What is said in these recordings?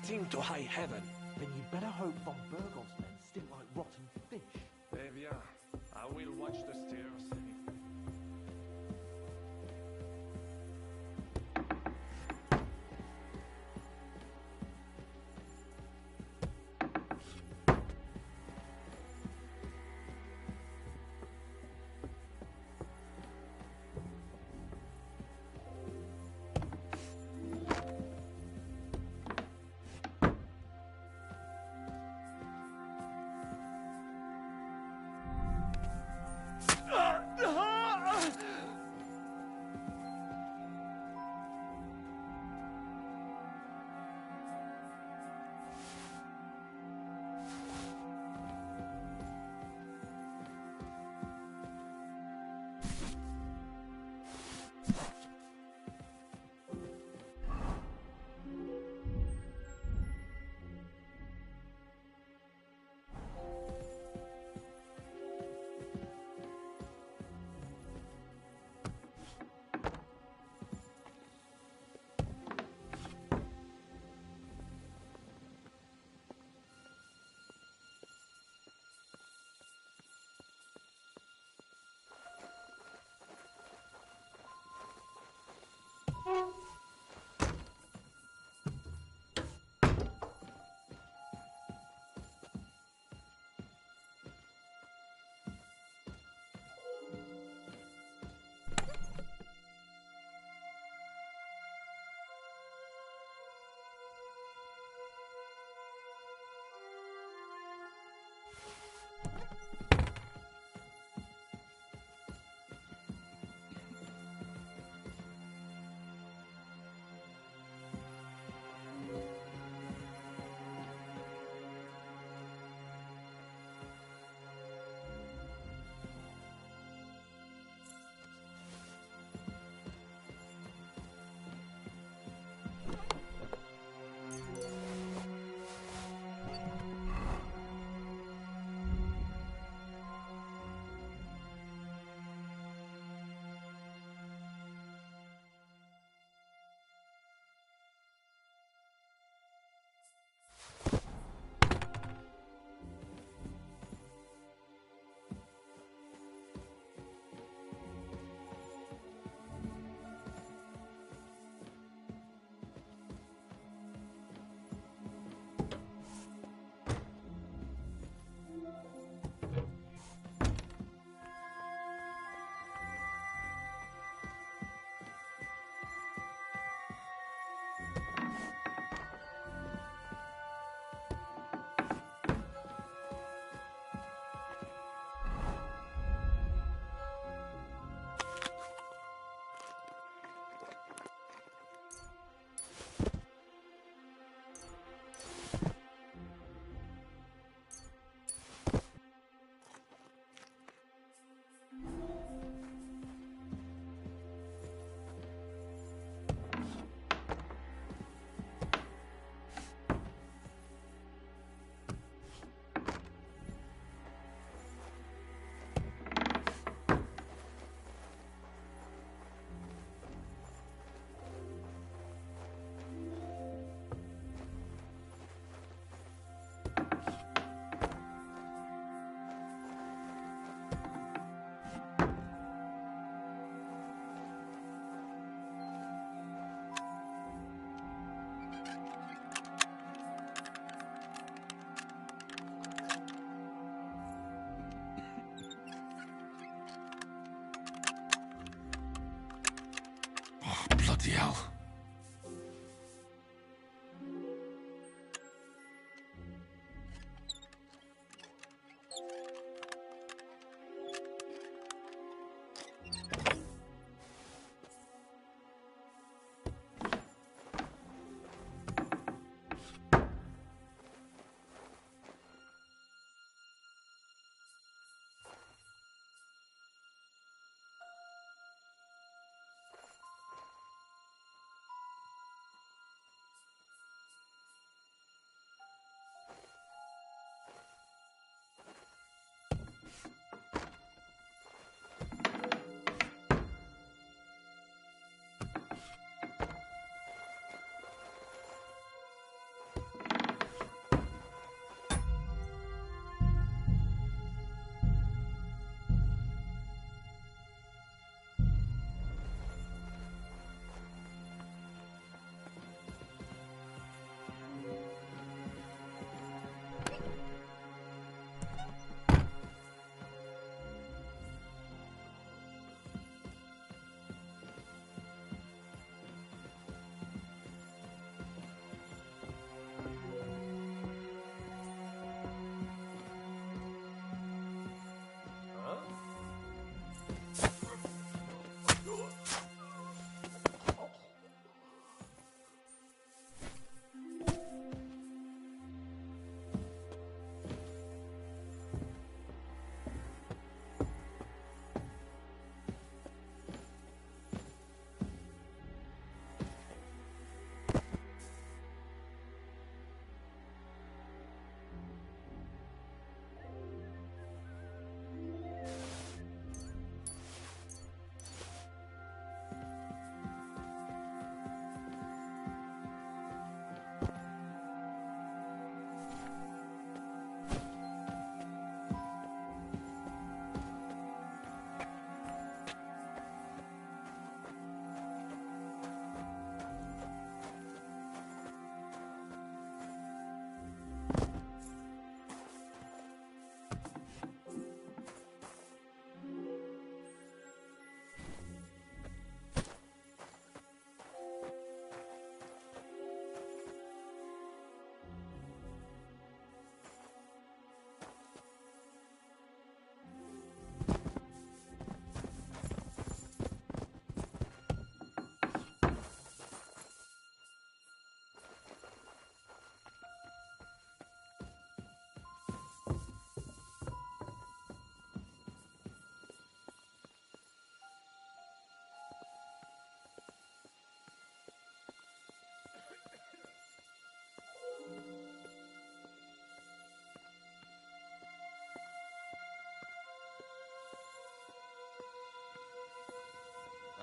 stink to high heaven. Then you'd better hope von Bergov's men stink like rotten fish. Eh bien, I will watch the stairs.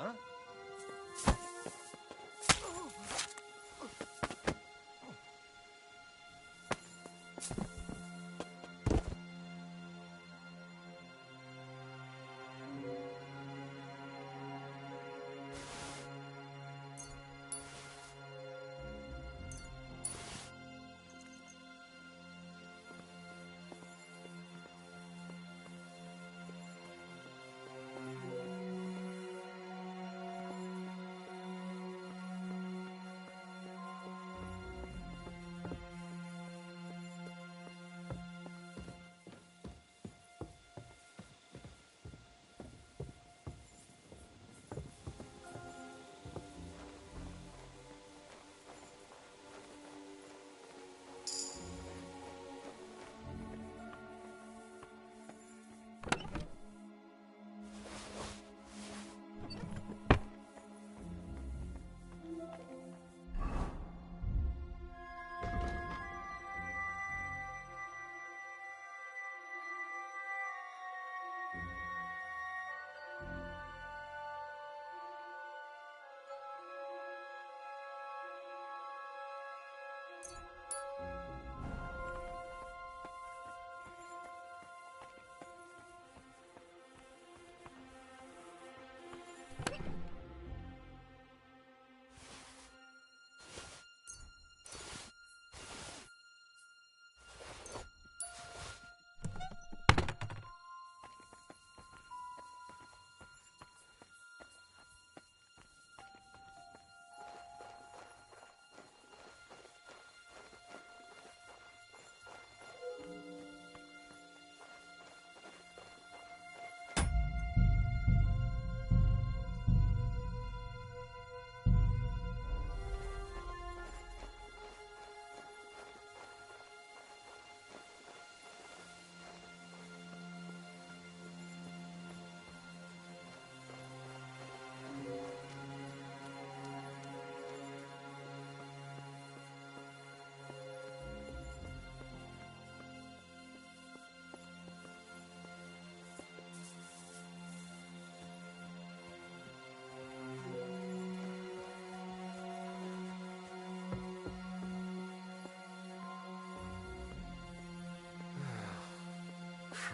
Huh?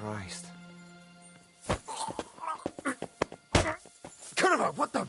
Christ. Carnival, what the?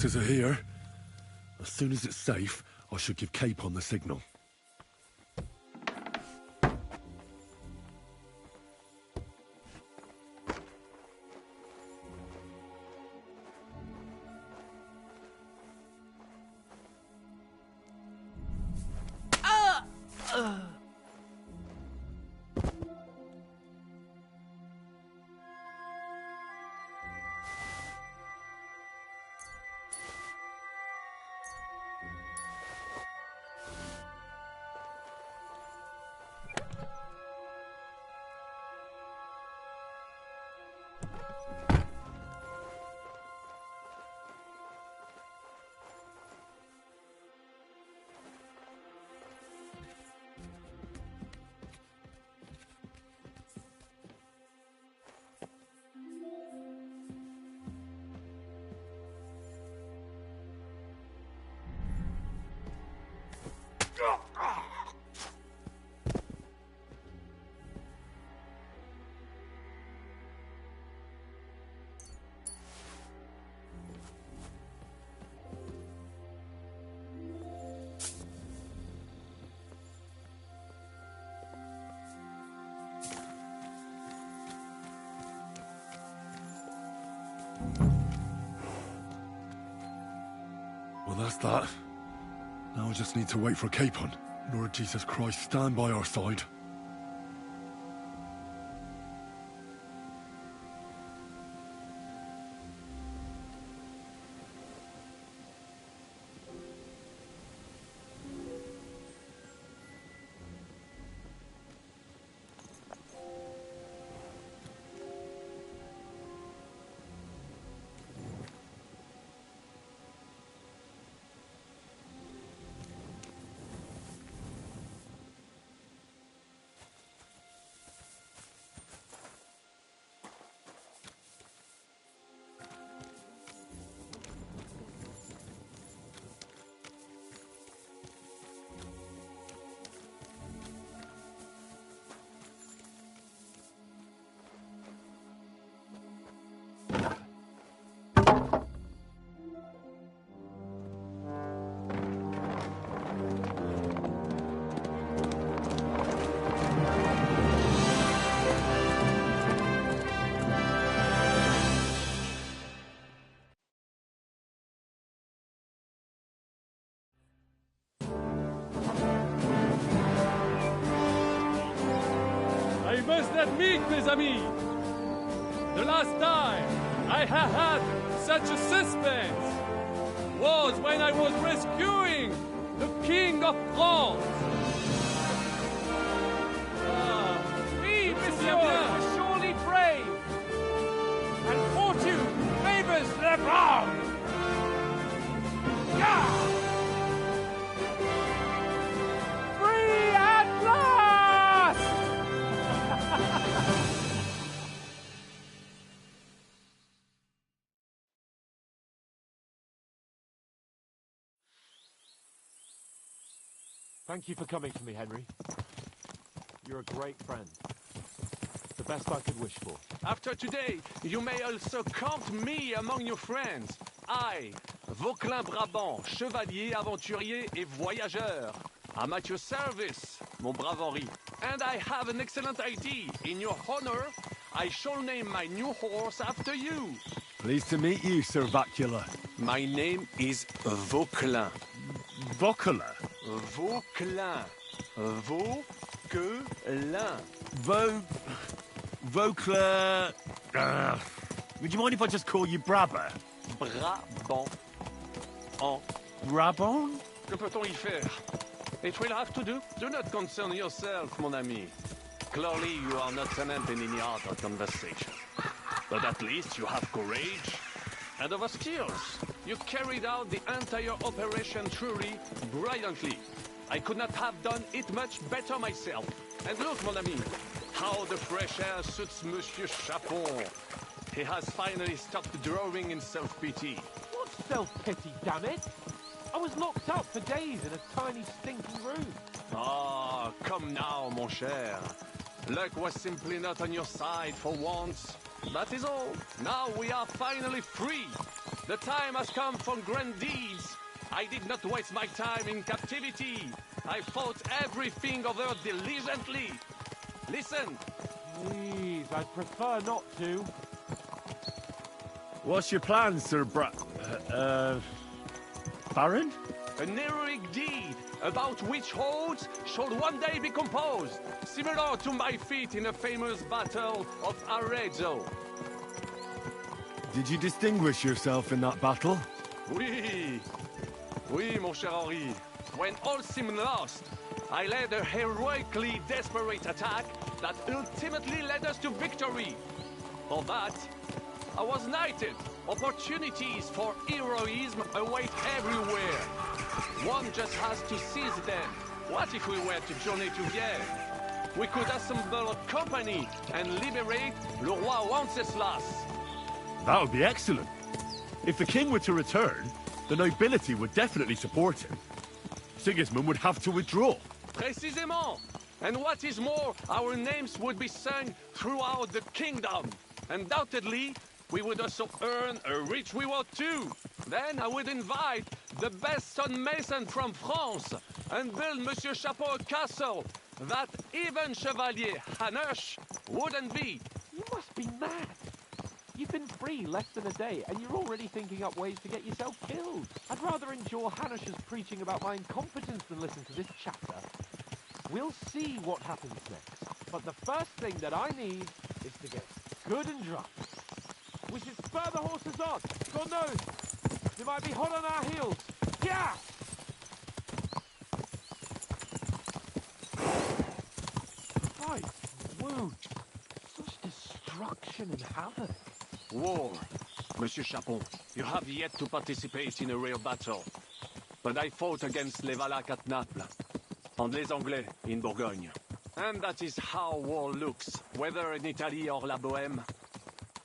forces are here. As soon as it's safe, I should give Capon the signal. Well, that's that. Now I just need to wait for Capon. Lord Jesus Christ, stand by our side. I must admit, mes amis, the last time I have had such a suspense was when I was rescuing the King of France. We, monsieur, are surely brave, and fortune favors the brave. Yeah! Free at last! Thank you for coming to me, Henry. You're a great friend. The best I could wish for. After today, you may also count me among your friends. I, Vauquelin Brabant, chevalier, aventurier et voyageur. I'm at your service, mon brave Henri. And I have an excellent idea. In your honor, I shall name my new horse after you. Pleased to meet you, Sir Vacula. My name is Vauquelin. Vocula? Vauquelin. Vauquelin. Vocla... would you mind if I just call you Brabber? Brabant. En. Brabant? Que peut-on y faire? It will have to do. Do not concern yourself, mon ami. Clearly, you are not tenant in any art or conversation. But at least you have courage and other skills. You carried out the entire operation truly brilliantly. I could not have done it much better myself. And look, mon ami, how the fresh air suits Monsieur Chapon. He has finally stopped drawing in self-pity. What self-pity, damn it? I was locked up for days in a tiny stinking room. Ah, come now, mon cher. Luck was simply not on your side for once. That is all. Now we are finally free. The time has come for grand deeds. I did not waste my time in captivity. I fought everything over diligently. Listen. Please, I'd prefer not to. What's your plan, Sir Baron? An heroic deed about which oaths shall one day be composed, similar to my feat in the famous Battle of Arezzo. Did you distinguish yourself in that battle? Oui. Oui, mon cher Henri. When all seemed lost, I led a heroically desperate attack that ultimately led us to victory. For that, I was knighted. Opportunities for heroism await everywhere. One just has to seize them. What if we were to journey to Vienne? We could assemble a company and liberate Le Roi Wenceslas. That would be excellent. If the king were to return, the nobility would definitely support him. Sigismund would have to withdraw. Précisément. And what is more, our names would be sung throughout the kingdom. Undoubtedly, we would also earn a rich reward too. Then I would invite the best stonemason from France and build Monsieur Chapeau a castle that even Chevalier Hanush wouldn't be. You must be mad. You've been free less than a day, and you're already thinking up ways to get yourself killed. I'd rather endure Hanush's preaching about my incompetence than listen to this chatter. We'll see what happens next. But the first thing that I need is to get good and drunk. We should spur the horses on. God knows, they might be hot on our heels. Yeah! Christ, wound. Such destruction and havoc. War. Monsieur Chapon, you have yet to participate in a real battle. But I fought against les Valaques at Naples, and les Anglais in Bourgogne. And that is how war looks, whether in Italy or La Bohème.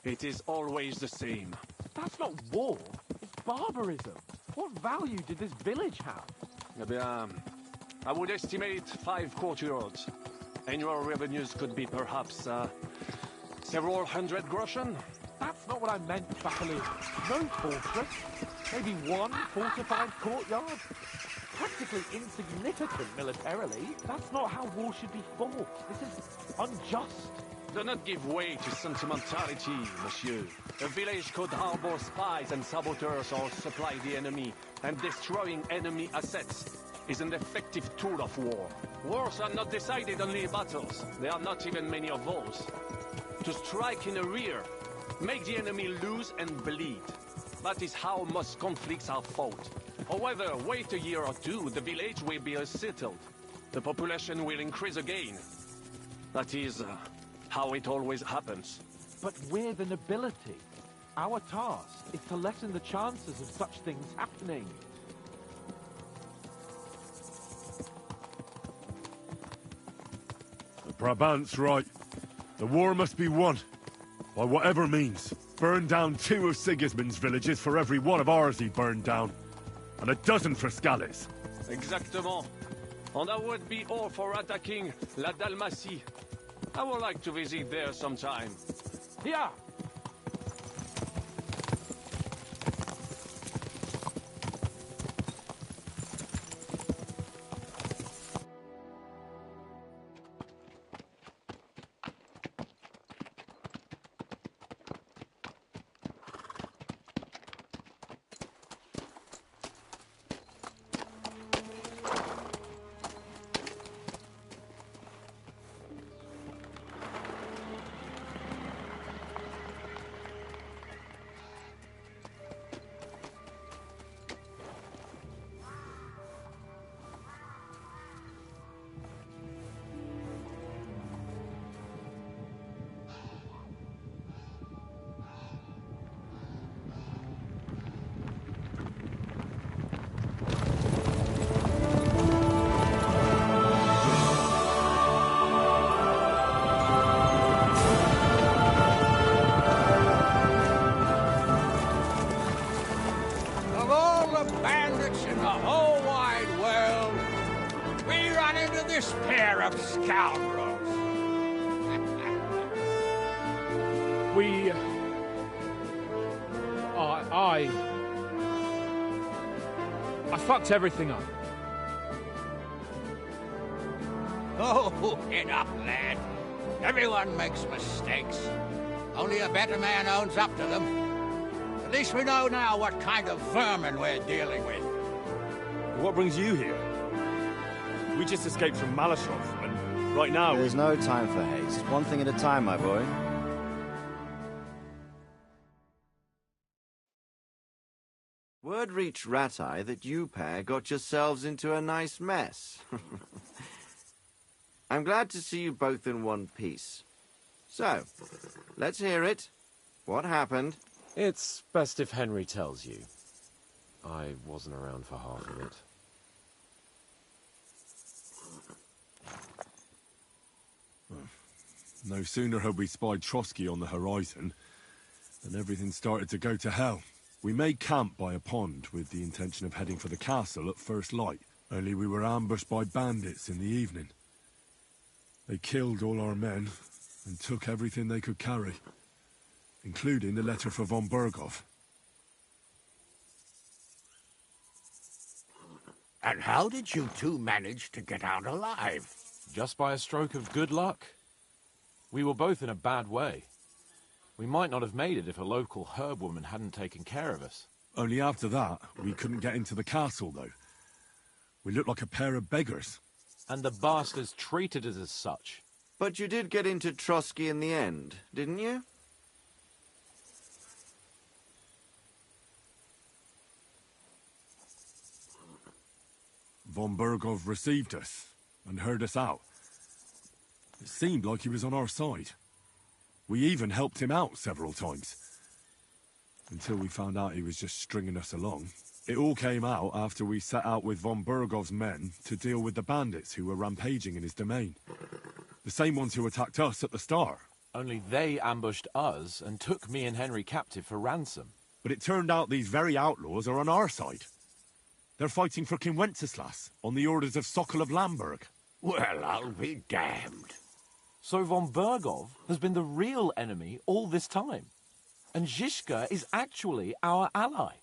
It is always the same. That's not war. It's barbarism. What value did this village have? Eh bien, I would estimate 5 courtyards. Annual revenues could be perhaps, several hundred groschen. That's not what I meant, Buckaloo. No fortress. Maybe one fortified courtyard. Practically insignificant militarily. That's not how war should be fought. This is unjust. Do not give way to sentimentality, monsieur. A village could harbor spies and saboteurs or supply the enemy, and destroying enemy assets is an effective tool of war. Wars are not decided only in battles. There are not even many of those. To strike in the rear, make the enemy lose and bleed. That is how most conflicts are fought. However, wait a year or two, the village will be settled. The population will increase again. That is how it always happens. But we're the nobility. Our task is to lessen the chances of such things happening. The Brabant's right. The war must be won. By whatever means. Burn down 2 of Sigismund's villages for every one of ours he burned down. And a dozen for Scales. Exactement. And I would be all for attacking La Dalmatie. I would like to visit there sometime. Here! Of all the bandits in the whole wide world, we run into this pair of scoundrels. We... I fucked everything up. Oh, get up, lad. Everyone makes mistakes. Only a better man owns up to them. At least we know now what kind of vermin we're dealing with. What brings you here? We just escaped from Malashov, and right now... There's no time for haste. One thing at a time, my boy. Word reached Rat-Eye that you pair got yourselves into a nice mess. I'm glad to see you both in one piece. So, let's hear it. What happened? It's best if Henry tells you. I wasn't around for half of it. No sooner had we spied Trotsky on the horizon than everything started to go to hell. We made camp by a pond with the intention of heading for the castle at first light, only we were ambushed by bandits in the evening. They killed all our men and took everything they could carry, including the letter for von Berghoff. And how did you two manage to get out alive? Just by a stroke of good luck. We were both in a bad way. We might not have made it if a local herb woman hadn't taken care of us. Only after that, we couldn't get into the castle, though. We looked like a pair of beggars. And the bastards treated us as such. But you did get into Trotsky in the end, didn't you? Von Berghoff received us and heard us out. It seemed like he was on our side. We even helped him out several times. Until we found out he was just stringing us along. It all came out after we set out with von Berghoff's men to deal with the bandits who were rampaging in his domain. The same ones who attacked us at the start. Only they ambushed us and took me and Henry captive for ransom. But it turned out these very outlaws are on our side. They're fighting for King Wenceslas on the orders of Sokol of Lamberg. Well, I'll be damned. So von Berghoff has been the real enemy all this time. And Zizka is actually our ally.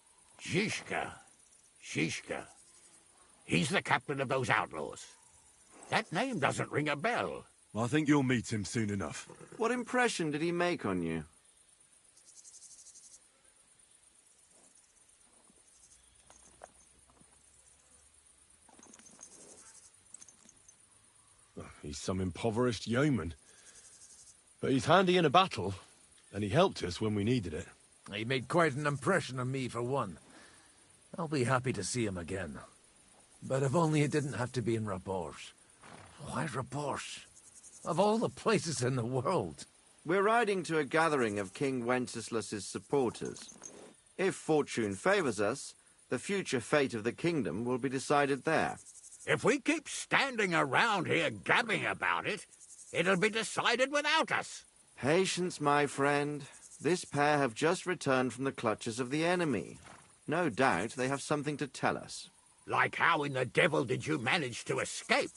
Zizka. He's the captain of those outlaws. That name doesn't ring a bell. I think you'll meet him soon enough. What impression did he make on you? He's some impoverished yeoman. But he's handy in a battle, and he helped us when we needed it. He made quite an impression on me, for one. I'll be happy to see him again. But if only it didn't have to be in Raborge. Why Raborge? Of all the places in the world. We're riding to a gathering of King Wenceslas's supporters. If fortune favors us, the future fate of the kingdom will be decided there. If we keep standing around here gabbing about it, it'll be decided without us. Patience, my friend. This pair have just returned from the clutches of the enemy. No doubt they have something to tell us. Like how in the devil did you manage to escape?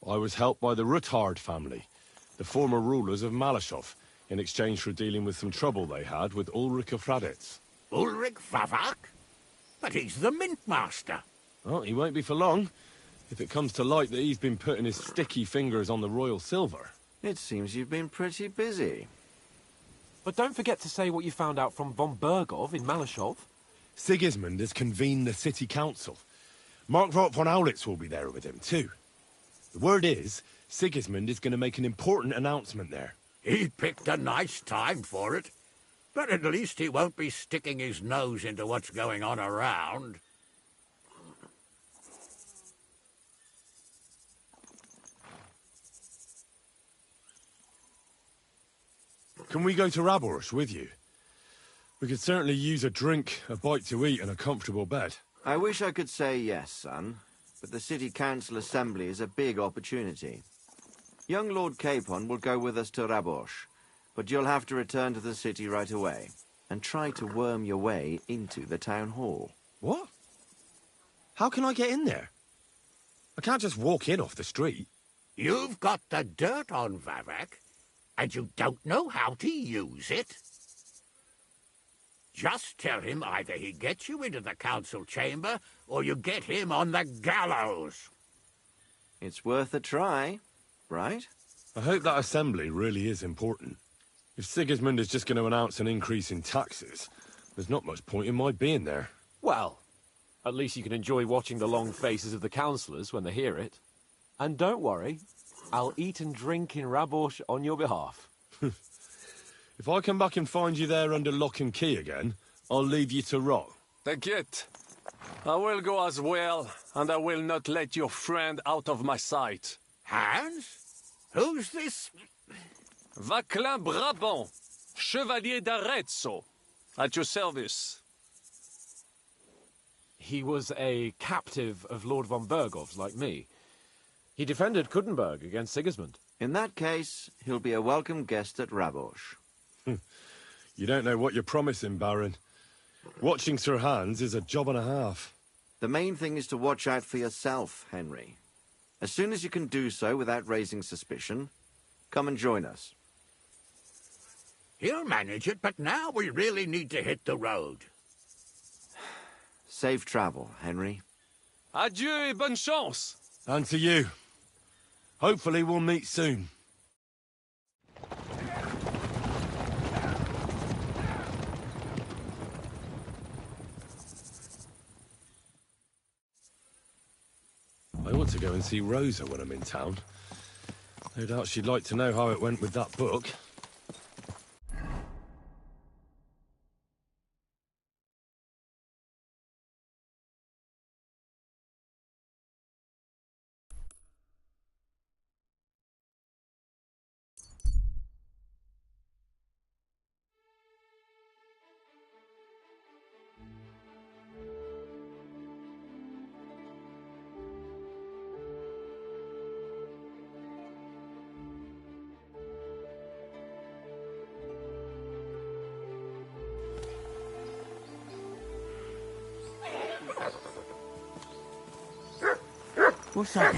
I was helped by the Ruthard family, the former rulers of Malashov, in exchange for dealing with some trouble they had with Ulrich of Raditz. Ulrich Vavak? But he's the mint master. Well, he won't be for long, if it comes to light that he's been putting his sticky fingers on the royal silver. It seems you've been pretty busy. But don't forget to say what you found out from von Berghoff in Malashov. Sigismund has convened the city council. Markvart von Aulitz will be there with him, too. The word is, Sigismund is going to make an important announcement there. He picked a nice time for it. But at least he won't be sticking his nose into what's going on around. Can we go to Raborsh with you? We could certainly use a drink, a bite to eat, and a comfortable bed. I wish I could say yes, son, but the City Council Assembly is a big opportunity. Young Lord Capon will go with us to Raborsh, but you'll have to return to the city right away, and try to worm your way into the town hall. What? How can I get in there? I can't just walk in off the street. You've got the dirt on Vavak, and you don't know how to use it? Just tell him either he gets you into the council chamber, or you get him on the gallows. It's worth a try, right? I hope that assembly really is important. If Sigismund is just going to announce an increase in taxes, there's not much point in my being there. Well, at least you can enjoy watching the long faces of the councillors when they hear it. And don't worry, I'll eat and drink in Rabosh on your behalf. If I come back and find you there under lock and key again, I'll leave you to rot. T'inquiète. I will go as well, and I will not let your friend out of my sight. Hans? Who's this? Vaclin Brabant, Chevalier d'Arezzo, at your service. He was a captive of Lord von Bergov's, like me. He defended Kuddenberg against Sigismund. In that case, he'll be a welcome guest at Rabosh. You don't know what you're promising, Baron. Watching Sir Hans is a job and a half. The main thing is to watch out for yourself, Henry. As soon as you can do so without raising suspicion, come and join us. He'll manage it, but now we really need to hit the road. Safe travel, Henry. Adieu et bonne chance! And to you. Hopefully we'll meet soon. I ought to go and see Rosa when I'm in town. No doubt she'd like to know how it went with that book. What's that?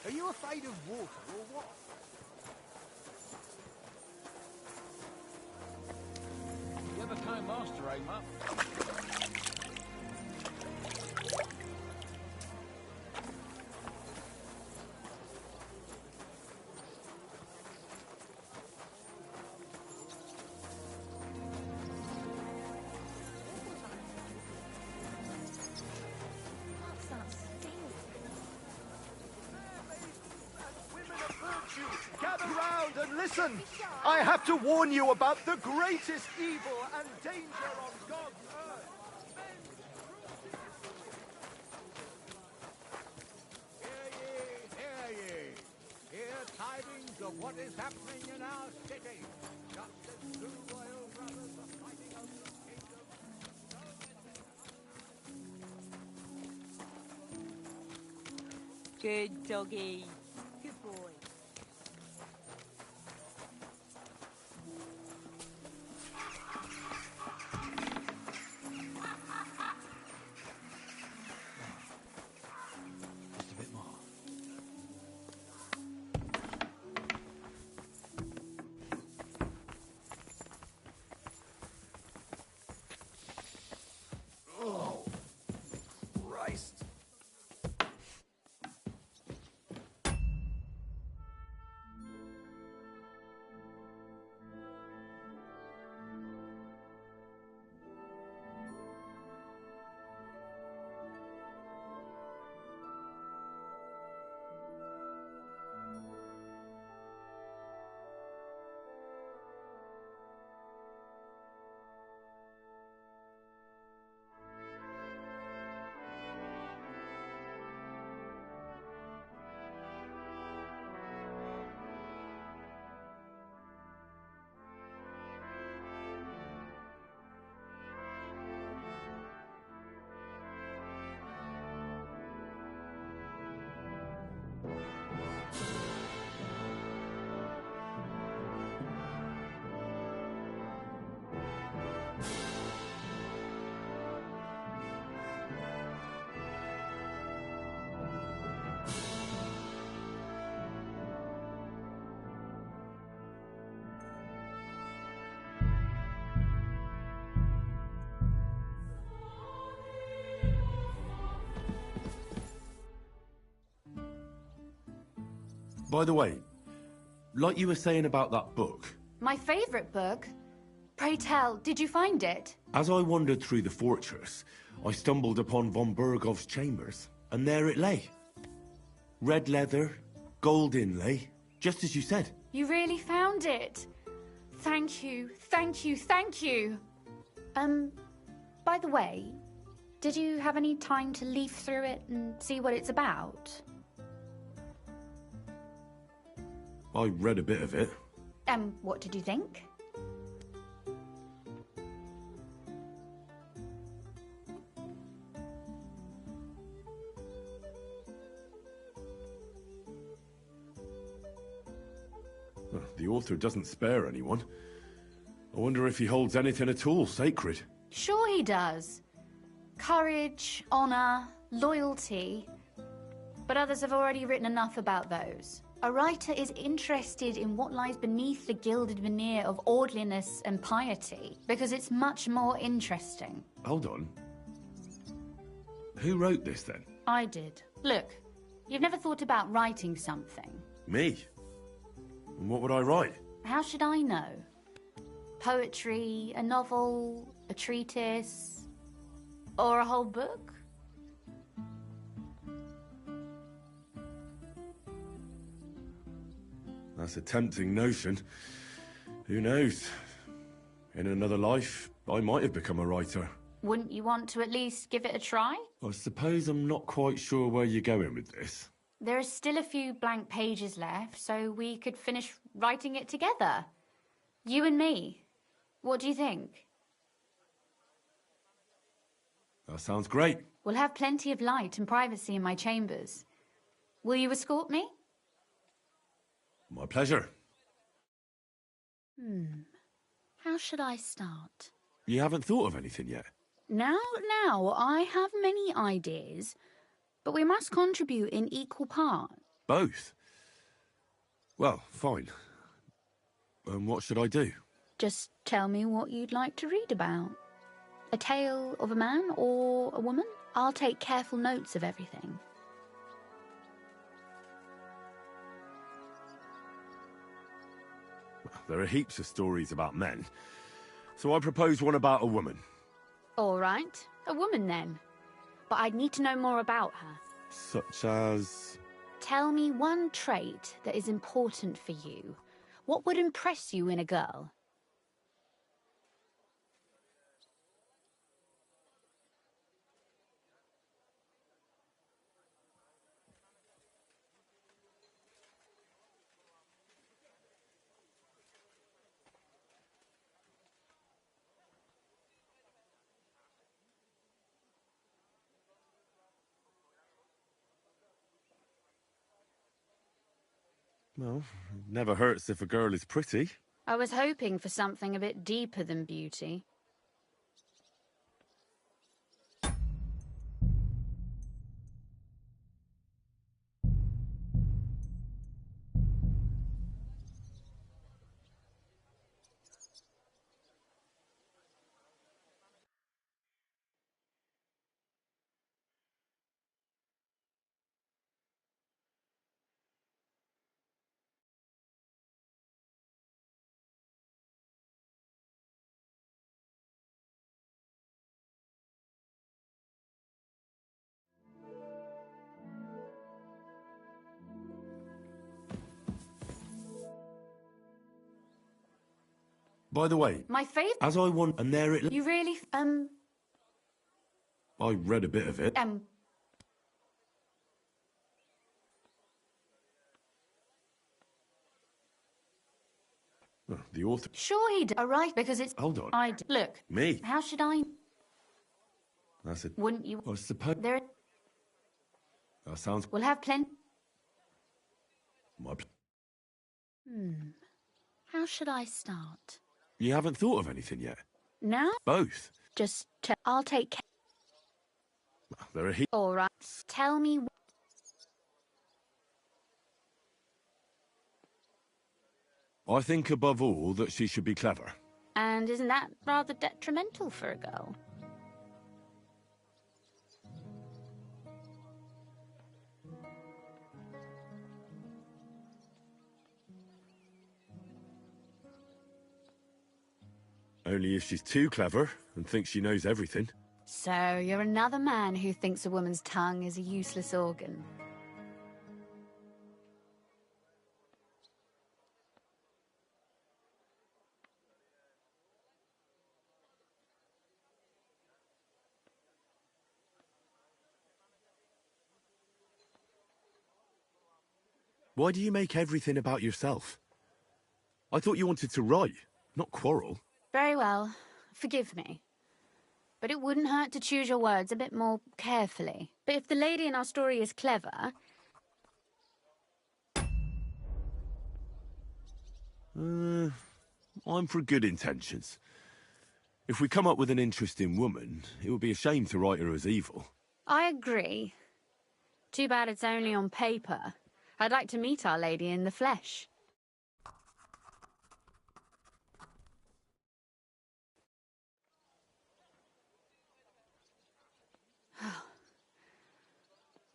Are you afraid of water or what? You ever time master, eh, Mutt? Gather round and listen! I have to warn you about the greatest evil and danger on God's earth. Hear ye! Hear tidings of what is happening in our city. Just as two royal brothers are fighting over the kingdom, Good doggy. Good boy. By the way, like you were saying about that book, My favourite book? Pray tell, did you find it? as I wandered through the fortress, I stumbled upon von Bergov's chambers, and there it lay. Red leather, gold inlay, just as you said. You really found it. Thank you, thank you, thank you. By the way, did you have any time to leaf through it and see what it's about? I read a bit of it. What did you think? Well, the author doesn't spare anyone. I wonder if he holds anything at all sacred. Sure he does. Courage, honour, loyalty. But others have already written enough about those. A writer is interested in what lies beneath the gilded veneer of orderliness and piety, because it's much more interesting. Hold on. Who wrote this, then? I did. Look, you've never thought about writing something. Me? And what would I write? How should I know? Poetry, a novel, a treatise, or a whole book? That's a tempting notion. Who knows? In another life, I might have become a writer. Wouldn't you want to at least give it a try? I suppose I'm not quite sure where you're going with this. There are still a few blank pages left, so we could finish writing it together. You and me. What do you think? That sounds great. We'll have plenty of light and privacy in my chambers. Will you escort me? My pleasure. How should I start? You haven't thought of anything yet? Now, I have many ideas, but we must contribute in equal parts. Both? Well, fine. What should I do? Just tell me what you'd like to read about. A tale of a man or a woman? I'll take careful notes of everything. There are heaps of stories about men, so I propose one about a woman. All right, a woman then. But I'd need to know more about her. Such as... Tell me one trait that is important for you. What would impress you in a girl? Well, it never hurts if a girl is pretty. I was hoping for something a bit deeper than beauty. By the way, My favourite... as I want... And there it... You really... I read a bit of it. The author... Sure he did. All right, because it's... Hold on. I d Look. Me? How should I... That's it. Wouldn't you... I suppose... There... That sounds... We'll have plenty... My... How should I start? You haven't thought of anything yet? Now? Both? Just... I'll take care... There are heaps... All right. Tell me... I think above all that she should be clever. And isn't that rather detrimental for a girl? Only if she's too clever and thinks she knows everything. So, you're another man who thinks a woman's tongue is a useless organ. Why do you make everything about yourself? I thought you wanted to write, not quarrel. Very well. Forgive me. But it wouldn't hurt to choose your words a bit more carefully. But if the lady in our story is clever... I'm for good intentions. If we come up with an interesting woman, it would be a shame to write her as evil. I agree. Too bad it's only on paper. I'd like to meet our lady in the flesh.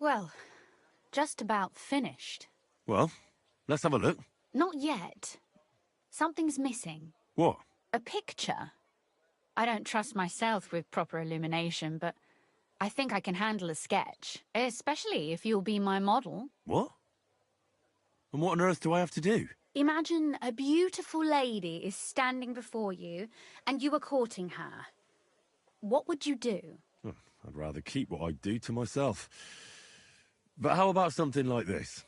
Well, just about finished. Well, let's have a look. Not yet. Something's missing. What? A picture. I don't trust myself with proper illumination, but I think I can handle a sketch, especially if you'll be my model. What? And what on earth do I have to do? Imagine a beautiful lady is standing before you, and you are courting her. What would you do? I'd rather keep what I do to myself. But how about something like this?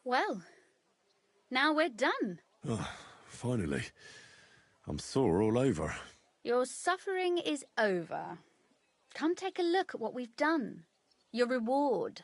Well, now we're done. Oh, finally. I'm sore all over. Your suffering is over. Come take a look at what we've done. Your reward.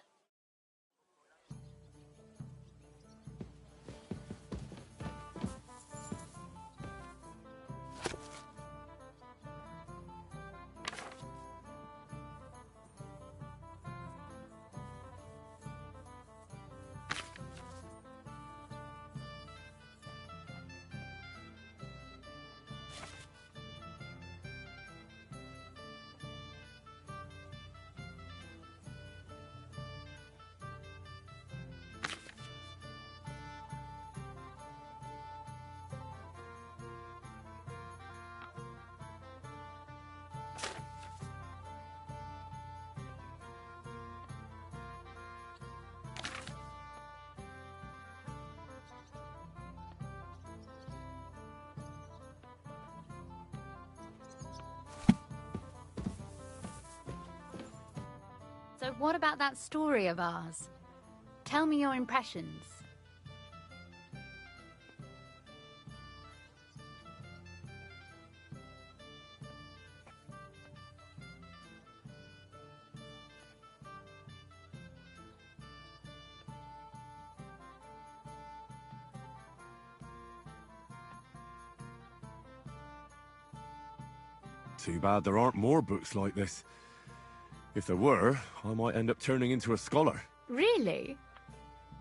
So what about that story of ours? Tell me your impressions. Too bad there aren't more books like this. If there were, I might end up turning into a scholar. Really?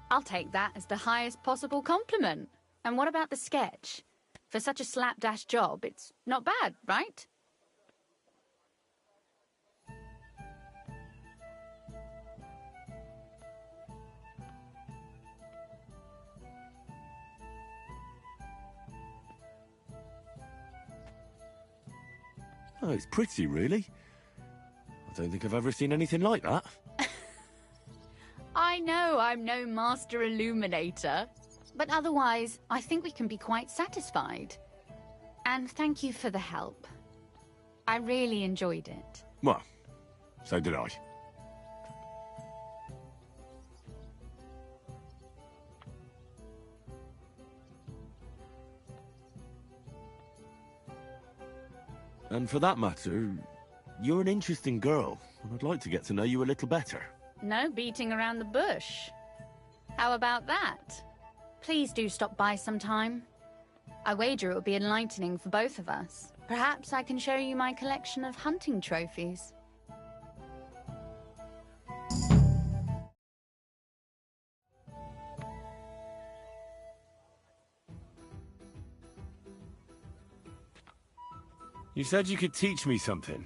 I'll take that as the highest possible compliment. And what about the sketch? For such a slapdash job, it's not bad, right? Oh, it's pretty, really. I don't think I've ever seen anything like that. I know I'm no master illuminator, but otherwise, I think we can be quite satisfied. And thank you for the help. I really enjoyed it. Well, so did I. And for that matter, you're an interesting girl, and I'd like to get to know you a little better. No beating around the bush. How about that? Please do stop by sometime. I wager it will be enlightening for both of us. Perhaps I can show you my collection of hunting trophies. You said you could teach me something.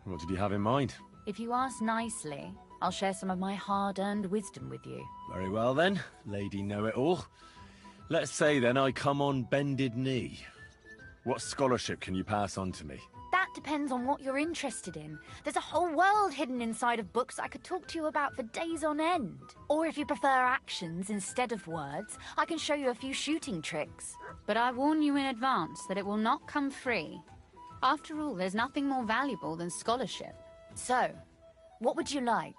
What did you have in mind? If you ask nicely, I'll share some of my hard-earned wisdom with you. Very well then, Lady Know-It-All. Let's say then I come on bended knee. What scholarship can you pass on to me? That depends on what you're interested in. There's a whole world hidden inside of books I could talk to you about for days on end. Or if you prefer actions instead of words, I can show you a few shooting tricks. But I warn you in advance that it will not come free. After all, there's nothing more valuable than scholarship. So, what would you like?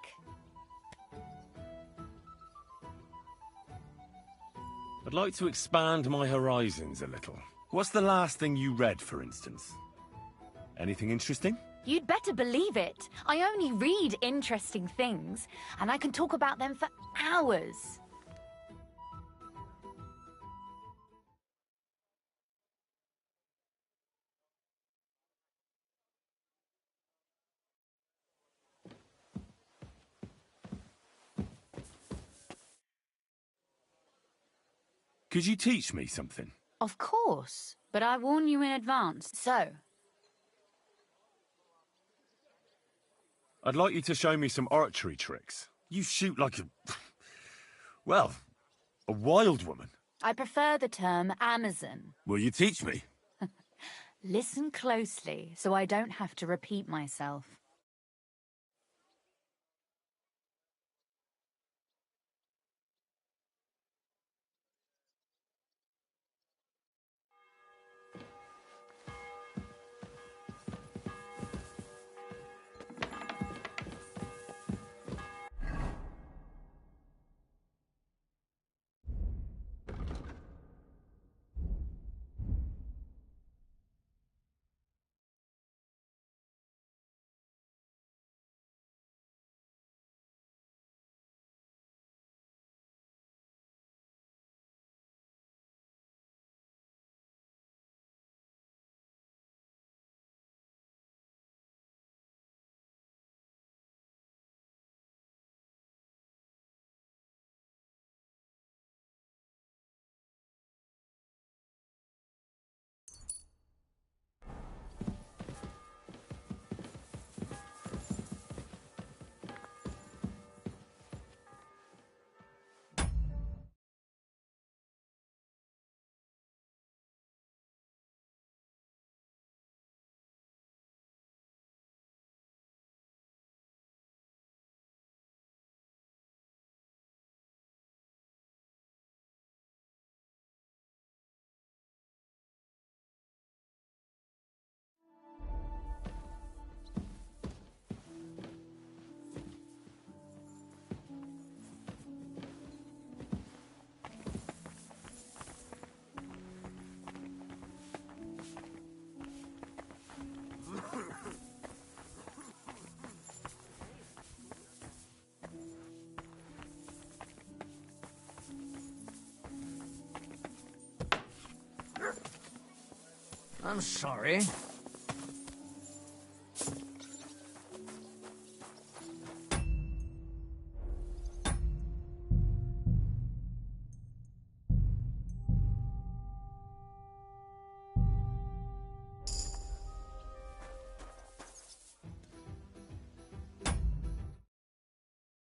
I'd like to expand my horizons a little. What's the last thing you read, for instance? Anything interesting? You'd better believe it. I only read interesting things, and I can talk about them for hours. Could you teach me something? Of course. But I warn you in advance. So, I'd like you to show me some archery tricks. You shoot like a... well, a wild woman. I prefer the term Amazon. Will you teach me? Listen closely, so I don't have to repeat myself. I'm sorry.